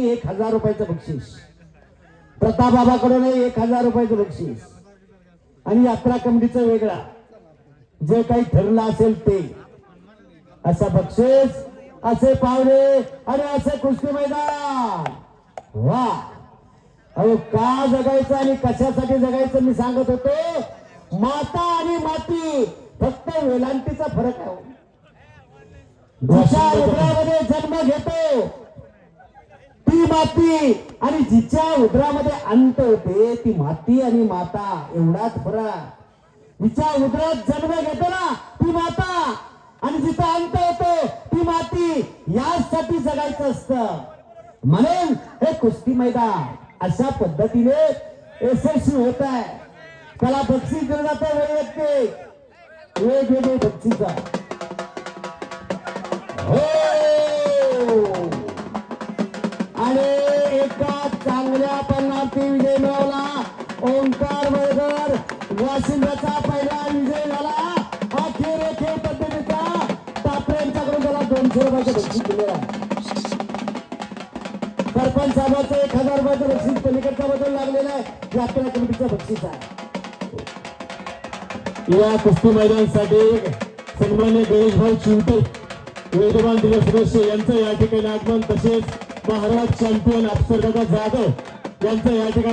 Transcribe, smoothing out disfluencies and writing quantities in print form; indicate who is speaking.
Speaker 1: 1000 रुपयाचं बक्षीस, प्रतापबाबाकडून 1000 रुपयाचं बक्षीस आणि यात्रा कमिटीचं वेगळा, जे काही ठरलं असेल ते असं बक्षीस, असे पावले आणि असे कुस्ती मैदान. वा, अहो का जगायचं आणि कशासाठी जगायचं मी सांगत होतो. माता आणि माती फक्त वेलांटीचा फरक आहे. जिच्या उदरामध्ये जन्म घेतो ती माती आणि जिच्या उदरामध्ये अंत होते ती माती आणि माता, एवढाच फरक. जिच्या उदरात जन्म घेतो ना ती माता आणि जिचा अंत होतो ती माती, यासाठी जगायचं असतं. म्हणून हे कुस्ती मैदान अशा पद्धतीने यशस्वी होत आहे. त्याला बक्षीस दिलं जातं वैयक्तिक, वेगवेगळे बक्षीस. हो, आणि एका चांगल्या पल्ल्यावरती विजय मिळवला ओंकार वळगर. वाशिंदाचा पहिला विजय झाला. अखेर खेळ पद्धतीचा टापऱ्यांच्याकडून त्याला 200 रुपयाचं बक्षीस दिलेलं आहे. सरपंच साहेबांचं 1000 रुपयाचं बक्षीस पलीकडच्या बद्दल लागलेलं आहे. यात्रा कमिटीचं बक्षीस आहे.
Speaker 2: या कुस्ती मैदानासाठी सन्मान्य गणेशभाई चिवटे, वेदवान दिवस सदस्य यांचं या ठिकाणी आगमन, तसेच महाराज चॅम्पियन अफसरदादा जाधव यांचं या ठिकाणी